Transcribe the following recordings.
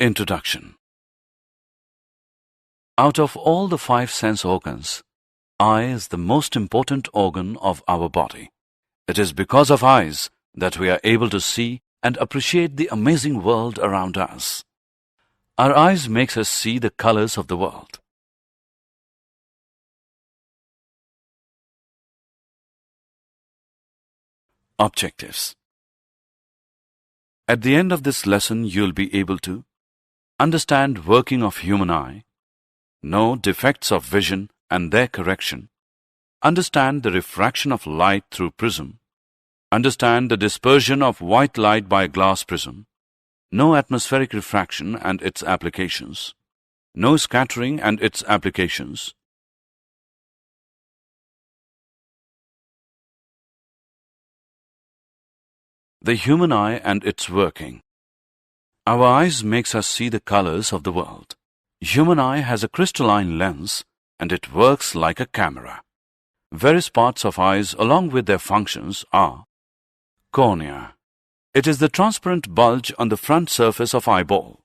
Introduction. Out of all the 5 sense organs, eye is the most important organ of our body. It is because of eyes that we are able to see and appreciate the amazing world around us. Our eyes makes us see the colors of the world. Objectives. At the end of this lesson, you'll be able to understand working of human eye, know defects of vision and their correction, understand the refraction of light through prism, understand the dispersion of white light by glass prism, know atmospheric refraction and its applications, know scattering and its applications, the human eye and its working. Our eyes makes us see the colors of the world. Human eye has a crystalline lens and it works like a camera. Various parts of eyes along with their functions are cornea. It is the transparent bulge on the front surface of eyeball.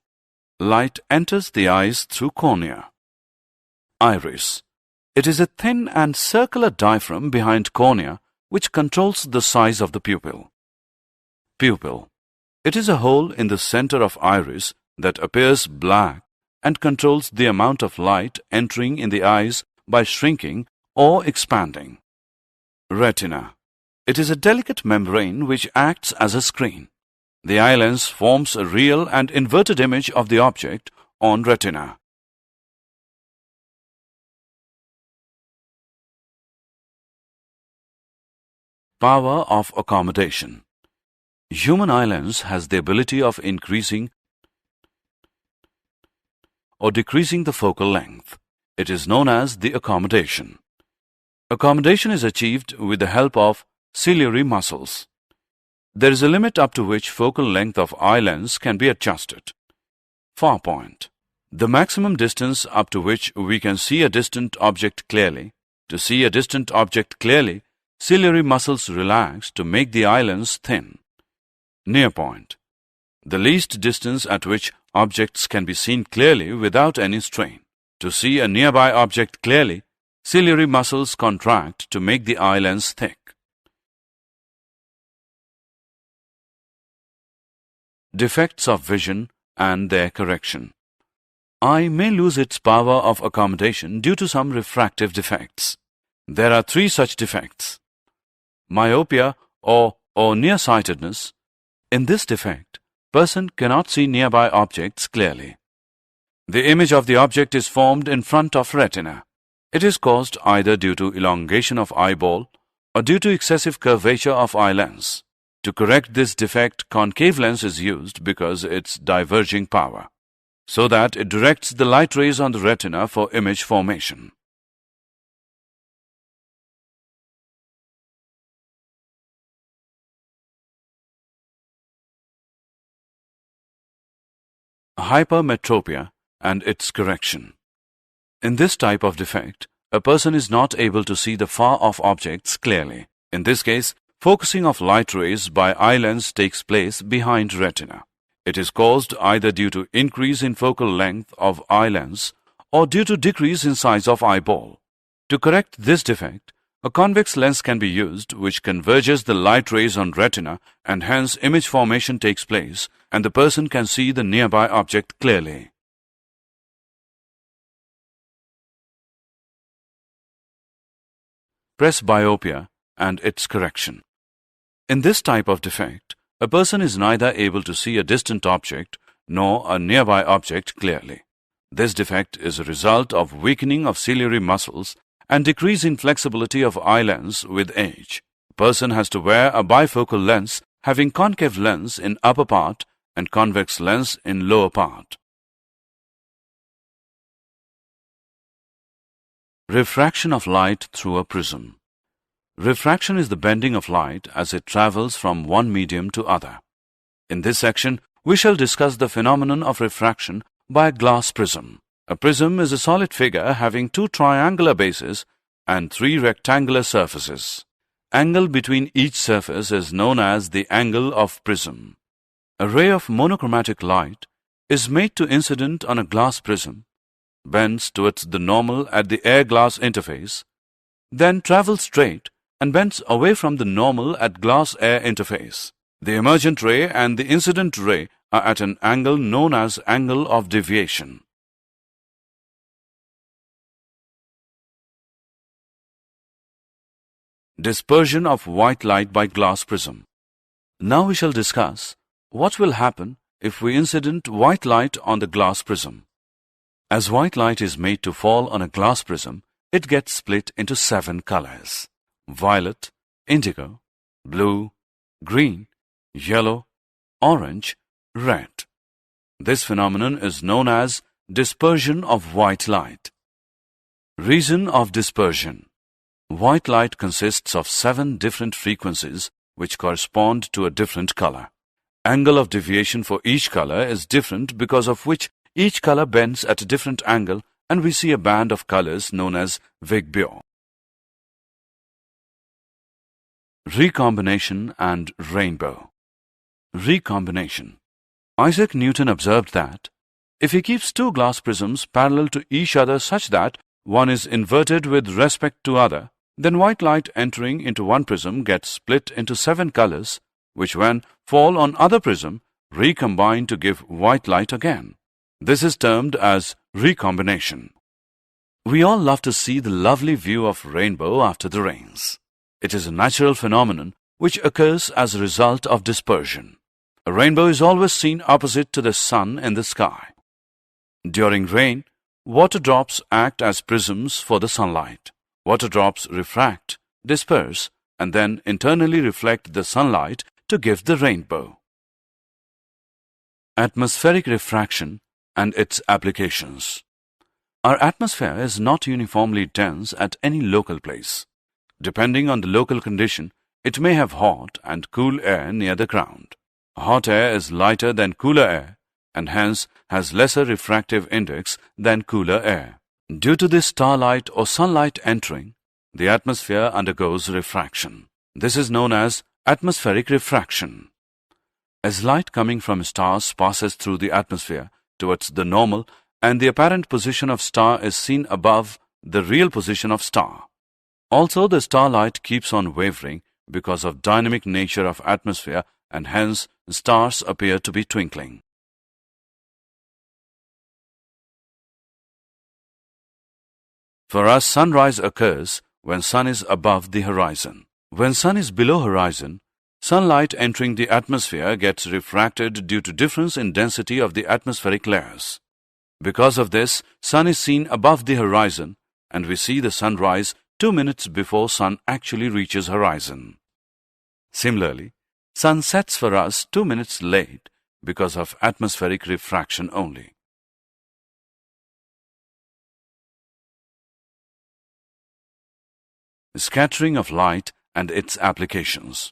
Light enters the eyes through cornea. Iris. It is a thin and circular diaphragm behind cornea which controls the size of the pupil. Pupil. It is a hole in the center of iris that appears black and controls the amount of light entering in the eyes by shrinking or expanding. Retina. It is a delicate membrane which acts as a screen. The eye lens forms a real and inverted image of the object on retina. Power of accommodation. Human eye lens has the ability of increasing or decreasing the focal length. It is known as the accommodation. Accommodation is achieved with the help of ciliary muscles. There is a limit up to which focal length of eye lens can be adjusted. Far point. The maximum distance up to which we can see a distant object clearly. To see a distant object clearly, ciliary muscles relax to make the eye lens thin. Near point. The least distance at which objects can be seen clearly without any strain. To see a nearby object clearly, ciliary muscles contract to make the eye lens thick. Defects of vision and their correction. Eye may lose its power of accommodation due to some refractive defects. There are 3 such defects. Myopia or nearsightedness. In this defect, person cannot see nearby objects clearly. The image of the object is formed in front of retina. It is caused either due to elongation of eyeball or due to excessive curvature of eye lens. To correct this defect, concave lens is used because its diverging power, so that it directs the light rays on the retina for image formation. Hypermetropia and its correction. In this type of defect, a person is not able to see the far-off objects clearly. In this case, focusing of light rays by eye lens takes place behind retina. It is caused either due to increase in focal length of eye lens or due to decrease in size of eyeball. To correct this defect, a convex lens can be used which converges the light rays on retina and hence image formation takes place and the person can see the nearby object clearly. Presbyopia and its correction. In this type of defect, a person is neither able to see a distant object nor a nearby object clearly. This defect is a result of weakening of ciliary muscles and decrease in flexibility of eye lens with age. A person has to wear a bifocal lens having concave lens in upper part and convex lens in lower part. Refraction of light through a prism. Refraction is the bending of light as it travels from one medium to other. In this section, we shall discuss the phenomenon of refraction by a glass prism. A prism is a solid figure having 2 triangular bases and 3 rectangular surfaces. Angle between each surface is known as the angle of prism. A ray of monochromatic light is made to incident on a glass prism, bends towards the normal at the air-glass interface, then travels straight and bends away from the normal at glass-air interface. The emergent ray and the incident ray are at an angle known as angle of deviation. Dispersion of white light by glass prism. Now we shall discuss what will happen if we incident white light on the glass prism. As white light is made to fall on a glass prism, it gets split into 7 colors: violet, indigo, blue, green, yellow, orange, red. This phenomenon is known as dispersion of white light. Reason of dispersion. White light consists of 7 different frequencies which correspond to a different color. Angle of deviation for each color is different, because of which each color bends at a different angle, and we see a band of colors known as VIBGYOR. Recombination and rainbow. Recombination. Isaac Newton observed that if he keeps 2 glass prisms parallel to each other such that one is inverted with respect to other, then white light entering into one prism gets split into 7 colors, which when fall on other prism recombine to give white light again. This is termed as recombination. We all love to see the lovely view of rainbow after the rains. It is a natural phenomenon which occurs as a result of dispersion. A rainbow is always seen opposite to the sun in the sky. During rain, water drops act as prisms for the sunlight. Water drops refract, disperse, and then internally reflect the sunlight to give the rainbow. Atmospheric refraction and its applications. Our atmosphere is not uniformly dense at any local place. Depending on the local condition, it may have hot and cool air near the ground. Hot air is lighter than cooler air and hence has lesser refractive index than cooler air. Due to this starlight or sunlight entering, the atmosphere undergoes refraction. This is known as atmospheric refraction. As light coming from stars passes through the atmosphere towards the normal, and the apparent position of star is seen above the real position of star. Also, the starlight keeps on wavering because of dynamic nature of atmosphere, and hence stars appear to be twinkling. For us, sunrise occurs when sun is above the horizon. When sun is below horizon, sunlight entering the atmosphere gets refracted due to difference in density of the atmospheric layers. Because of this, sun is seen above the horizon, and we see the sunrise 2 minutes before sun actually reaches horizon. Similarly, sun sets for us 2 minutes late because of atmospheric refraction only. Scattering of light and its applications.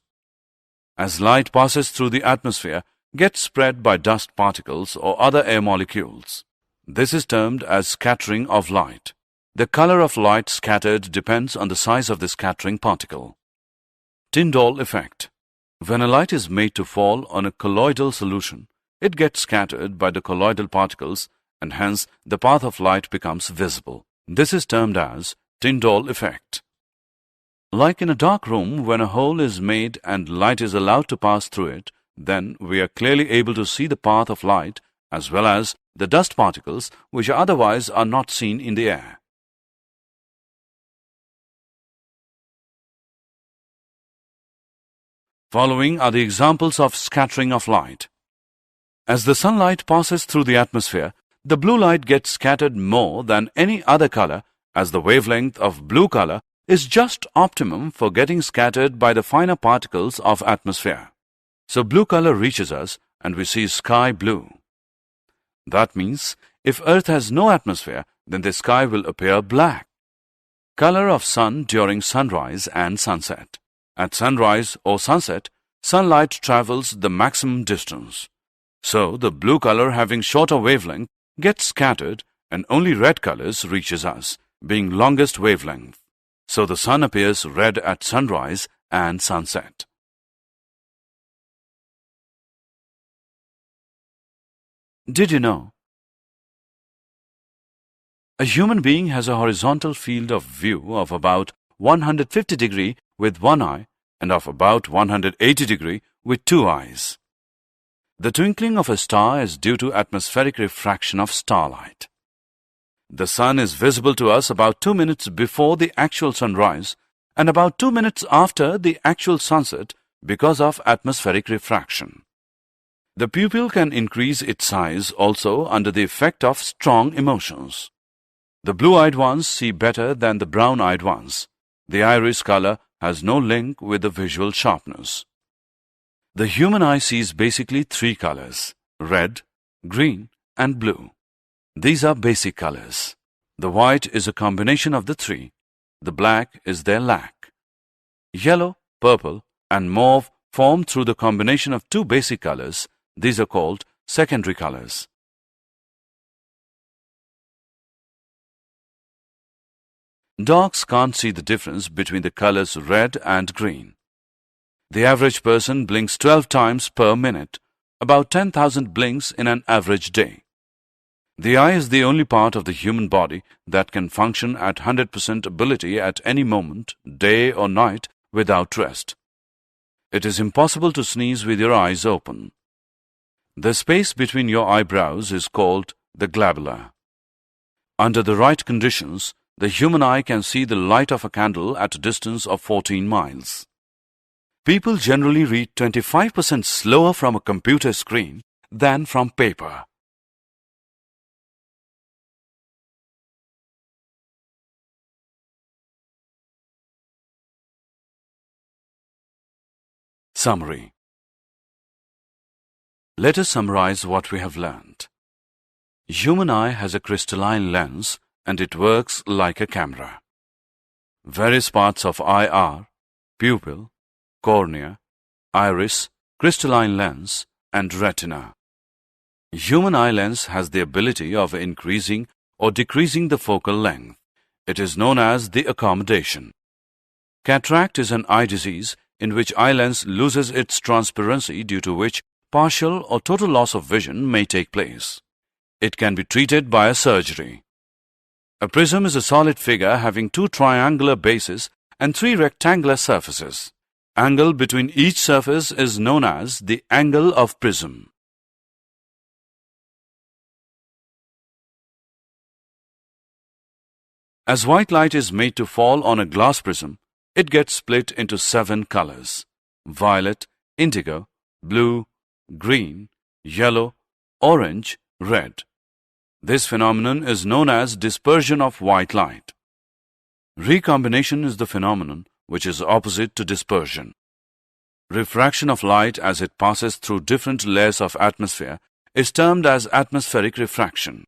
As light passes through the atmosphere, gets spread by dust particles or other air molecules. This is termed as scattering of light. The color of light scattered depends on the size of the scattering particle. Tyndall Effect. When a light is made to fall on a colloidal solution, it gets scattered by the colloidal particles, and hence the path of light becomes visible. This is termed as Tyndall Effect. Like in a dark room, when a hole is made and light is allowed to pass through it, then we are clearly able to see the path of light as well as the dust particles which otherwise are not seen in the air. Following are the examples of scattering of light. As the sunlight passes through the atmosphere, the blue light gets scattered more than any other color, as the wavelength of blue color is just optimum for getting scattered by the finer particles of atmosphere. So blue color reaches us and we see sky blue. That means if Earth has no atmosphere, then the sky will appear black. Color of sun during sunrise and sunset. At sunrise or sunset, sunlight travels the maximum distance. So the blue color having shorter wavelength gets scattered and only red colors reaches us, being longest wavelength. So the sun appears red at sunrise and sunset. Did you know? A human being has a horizontal field of view of about 150 degree with one eye and of about 180 degree with two eyes. The twinkling of a star is due to atmospheric refraction of starlight. The sun is visible to us about 2 minutes before the actual sunrise and about 2 minutes after the actual sunset because of atmospheric refraction. The pupil can increase its size also under the effect of strong emotions. The blue-eyed ones see better than the brown-eyed ones. The iris color has no link with the visual sharpness. The human eye sees basically three colors: red, green, and blue. These are basic colors. The white is a combination of the three. The black is their lack. Yellow, purple, and mauve form through the combination of two basic colors. These are called secondary colors. Dogs can't see the difference between the colors red and green. The average person blinks 12 times per minute, about 10,000 blinks in an average day. The eye is the only part of the human body that can function at 100% ability at any moment, day or night, without rest. It is impossible to sneeze with your eyes open. The space between your eyebrows is called the glabella. Under the right conditions, the human eye can see the light of a candle at a distance of 14 miles. People generally read 25% slower from a computer screen than from paper. Summary. Let us summarize what we have learned. Human eye has a crystalline lens and it works like a camera. Various parts of eye are pupil, cornea, iris, crystalline lens, and retina. Human eye lens has the ability of increasing or decreasing the focal length. It is known as the accommodation. Cataract is an eye disease in which eye lens loses its transparency, due to which partial or total loss of vision may take place. It can be treated by a surgery. A prism is a solid figure having two triangular bases and three rectangular surfaces. Angle between each surface is known as the angle of prism. As white light is made to fall on a glass prism, it gets split into 7 colors: violet, indigo, blue, green, yellow, orange, red. This phenomenon is known as dispersion of white light. Recombination is the phenomenon which is opposite to dispersion. Refraction of light as it passes through different layers of atmosphere is termed as atmospheric refraction.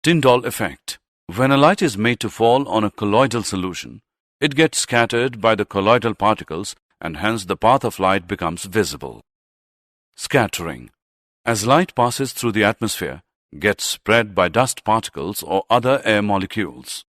Tyndall Effect. When a light is made to fall on a colloidal solution, it gets scattered by the colloidal particles and hence the path of light becomes visible. Scattering. As light passes through the atmosphere, gets spread by dust particles or other air molecules.